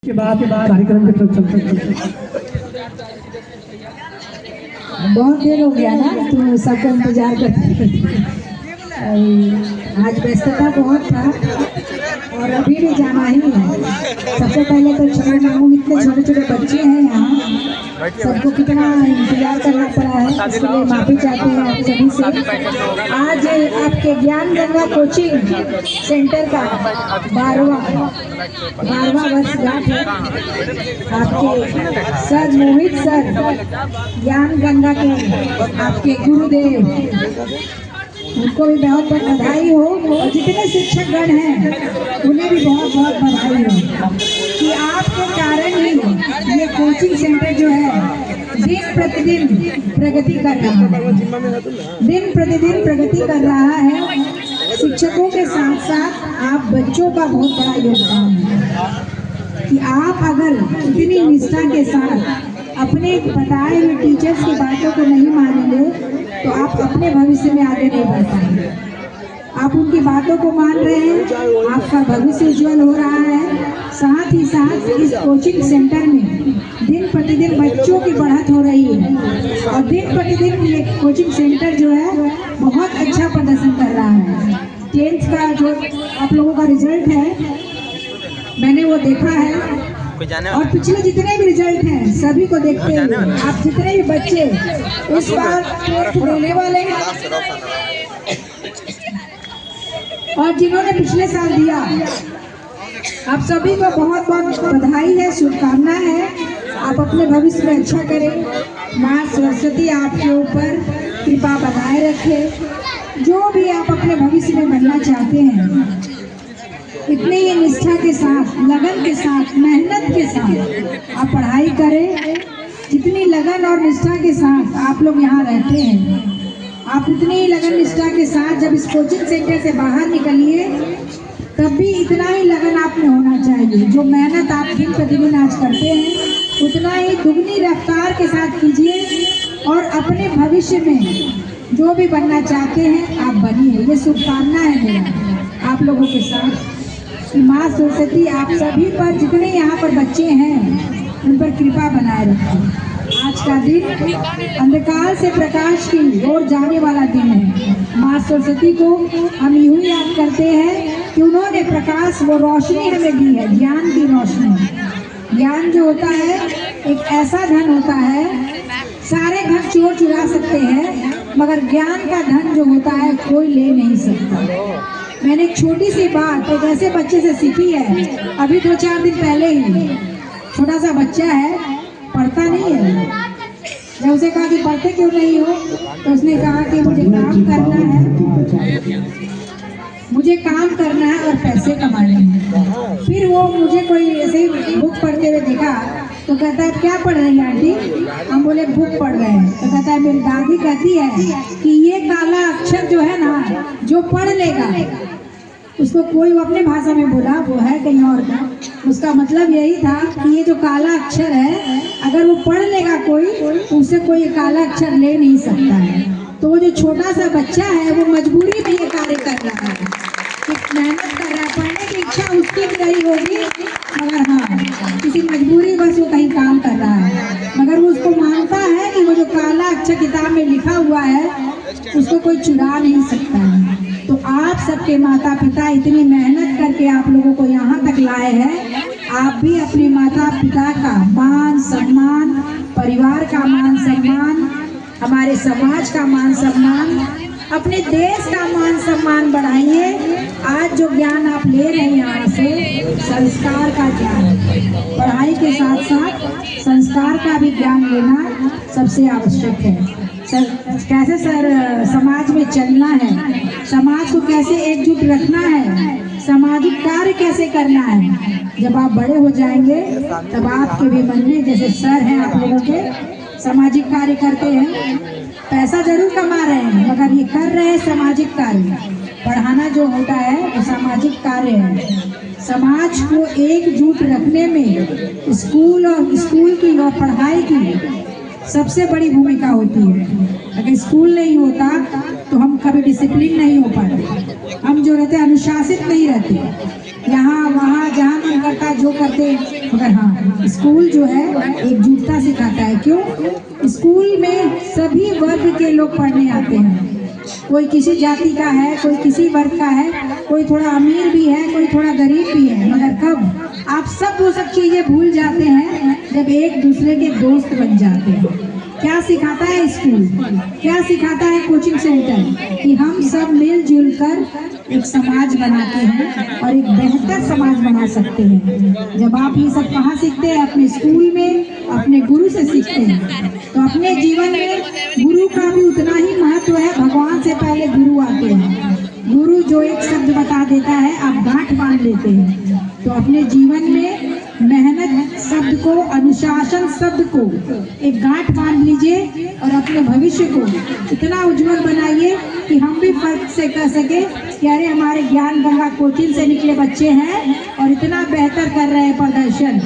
के बाद कार्यक्रम के चलते बहुत देर हो गया ना, तो सबका इंतजार करते। आज व्यस्तता बहुत था और अभी भी जाना ही है। सबसे पहले तो छोटे मामू, इतने छोटे छोटे बच्चे हैं यहाँ, सबको कितना इंतजार करना पड़ा है, इसके लिए माफी चाहते हैं आप सभी से। आज आपके ज्ञान गंगा कोचिंग सेंटर का 12वां वर्षगांठ है। आपके सर मोहित सर, ज्ञान गंगा के आपके गुरुदेव, उनको भी बहुत बहुत बधाई हो। और जितने शिक्षक गण हैं उन्हें भी बहुत बहुत बधाई हो कि आपके कारण ही ये कोचिंग सेंटर जो है दिन प्रतिदिन प्रगति कर रहा है, दिन प्रतिदिन प्रगति कर रहा है। शिक्षकों के साथ साथ आप बच्चों का बहुत बड़ा योगदान है कि आप अगर इतनी निष्ठा के साथ अपने बताए हुए टीचर्स की बातों को नहीं मानेंगे तो आप अपने भविष्य में आगे नहीं बढ़ पाएंगे। आप उनकी बातों को मान रहे हैं, आपका भविष्य उज्जवल हो रहा है। साथ ही साथ इस कोचिंग सेंटर में दिन प्रतिदिन बच्चों की बढ़त हो रही है और दिन प्रतिदिन ये कोचिंग सेंटर जो है बहुत अच्छा प्रदर्शन कर रहा है। 10th का जो आप लोगों का रिजल्ट है मैंने वो देखा है और पिछले जितने भी रिजल्ट हैं सभी को देखते हुए आप जितने भी बच्चे इस बार देने वाले हैं और जिन्होंने पिछले साल दिया, आप सभी को बहुत बहुत बधाई है, शुभकामनाएं है। आप अपने भविष्य में अच्छा करें, माँ सरस्वती आपके ऊपर कृपा बनाए रखे। जो भी आप अपने भविष्य में बनना चाहते हैं इतनी ही निष्ठा के साथ, लगन के साथ, मेहनत के साथ आप पढ़ाई करें। जितनी लगन और निष्ठा के साथ आप लोग यहाँ रहते हैं, आप इतनी ही लगन निष्ठा के साथ जब इस कोचिंग सेंटर से बाहर निकलिए तब भी इतना ही लगन आप में होना चाहिए। जो मेहनत आप दिन प्रतिदिन आज करते हैं उतना ही दुगनी रफ्तार के साथ कीजिए और अपने भविष्य में जो भी बनना चाहते हैं आप बनिए। ये शुभकामना है मेरा आप लोगों के साथ कि माँ सरस्वती आप सभी पर, जितने यहाँ पर बच्चे हैं उन पर कृपा बनाए रखें। आज का दिन अंधकार से प्रकाश की ओर जाने वाला दिन है। माँ सरस्वती को हम यूं ही याद करते हैं कि उन्होंने प्रकाश, वो रोशनी हमें दी है, ज्ञान की रोशनी। ज्ञान जो होता है एक ऐसा धन होता है, सारे धन चोर चुरा सकते हैं मगर ज्ञान का धन जो होता है कोई ले नहीं सकता। मैंने एक छोटी सी बात एक ऐसे बच्चे से सीखी है, अभी 2-4 दिन पहले ही। छोटा सा बच्चा है, पढ़ता नहीं है। जब उसे कहा कि पढ़ते क्यों नहीं हो तो उसने कहा कि मुझे काम करना है, मुझे काम करना है और पैसे कमाने हैं। फिर वो मुझे कोई ऐसे ही बुक पढ़ते हुए देखा तो कहता है क्या पढ़ रही है आंटी? हम बोले बुक पढ़ रहे हैं। तो कहता है मेरी दादी कहती है कि ये काला अक्षर जो है ना, जो पढ़ लेगा, उसको कोई वो अपने भाषा में बोला, वो है कहीं और का, उसका मतलब यही था कि ये जो काला अक्षर है अगर वो पढ़ लेगा कोई, उसे कोई काला अक्षर ले नहीं सकता है। तो वो जो छोटा सा बच्चा है वो मजबूरी में ये कार्य कर रहा है, मेहनत कर रहा है। पढ़ने की इच्छा उसकी भी नहीं होगी मगर हाँ किसी मजबूरी बस वो कहीं काम कर रहा है, मगर वो उसको मानता है कि वो जो काला अक्षर किताब में लिखा हुआ है उसको कोई चुरा नहीं सकता है। तो आप सबके माता पिता इतनी मेहनत करके आप लोगों को यहाँ तक लाए हैं, आप भी अपने माता पिता का मान सम्मान, परिवार का मान सम्मान, हमारे समाज का मान सम्मान, अपने देश का मान सम्मान बढ़ाइए। आज जो ज्ञान आप ले रहे हैं यहाँ से, संस्कार का ज्ञान, पढ़ाई के साथ साथ संस्कार का भी ज्ञान लेना सबसे आवश्यक है। सर कैसे सर समाज में चलना है, समाज को कैसे एकजुट रखना है, सामाजिक कार्य कैसे करना है। जब आप बड़े हो जाएंगे तब आपके भी मन में, जैसे सर हैं आप लोगों के, सामाजिक कार्य करते हैं, पैसा जरूर कमा रहे हैं मगर ये कर रहे हैं सामाजिक कार्य। पढ़ाना जो होता है वो सामाजिक कार्य है। समाज को एकजुट रखने में स्कूल की और पढ़ाई की सबसे बड़ी भूमिका होती है। अगर स्कूल नहीं होता तो हम कभी डिसिप्लिन नहीं हो पाते, हम जो रहते अनुशासित नहीं रहते, यहाँ वहाँ जहाँ मन करता जो करते। मगर हाँ, स्कूल जो है एकजुटता सिखाता है। क्यों? स्कूल में सभी वर्ग के लोग पढ़ने आते हैं, कोई किसी जाति का है, कोई किसी वर्ग का है, कोई थोड़ा अमीर भी है, कोई थोड़ा गरीब भी है। मगर कब आप सब वो सब चीजें भूल जाते हैं जब एक दूसरे के दोस्त बन जाते हैं। क्या सिखाता है स्कूल, क्या सिखाता है कोचिंग सेंटर? कि हम सब मिलजुल कर एक समाज बनाते हैं और एक बेहतर समाज बना सकते हैं। जब आप ये सब कहाँ सीखते हैं? अपने स्कूल में, अपने गुरु से सीखते हैं। तो अपने जीवन में गुरु का भी उतना ही महत्व है। भगवान से पहले गुरु आते हैं। गुरु जो एक शब्द बता देता है, आप गांठ बांध लेते हैं। तो अपने जीवन में मेहनत शब्द को, अनुशासन शब्द को एक गांठ बांध लीजिए और अपने भविष्य को इतना उज्जवल बनाइए कि हम भी फर्क से कह सके कि अरे हमारे ज्ञान गंगा कोचिंग से निकले बच्चे हैं और इतना बेहतर कर रहे हैं प्रदर्शन।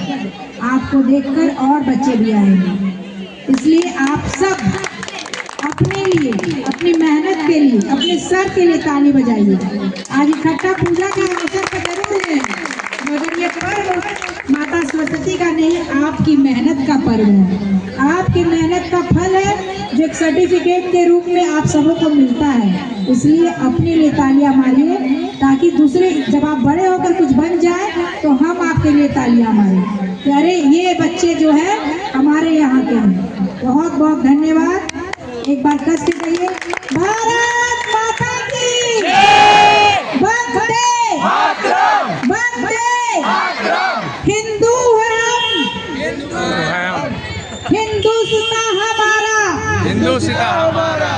आपको देखकर और बच्चे भी आएंगे। इसलिए आप सब अपने लिए, अपनी मेहनत के लिए, अपने सर के लिए ताली बजाइए। आज इकट्ठा पूजा का अवसर तो जरूर है, मगर ये पर्व माता सरस्वती का नहीं, आपकी मेहनत का पर्व है। आपकी मेहनत का फल है जो एक सर्टिफिकेट के रूप में आप सबों को मिलता है। इसलिए अपने लिए तालियां मारिए, ताकि दूसरे जब आप बड़े होकर कुछ बन जाए तो हम आपके लिए तालियां मारें कि अरे ये बच्चे जो है हमारे यहाँ के हैं। बहुत बहुत धन्यवाद। एक बार कस के कहिए, भारत माता की वंदे वंदे। हिंदू है हम, हिंदुस्तान हमारा, हिंदुस्तान हमारा।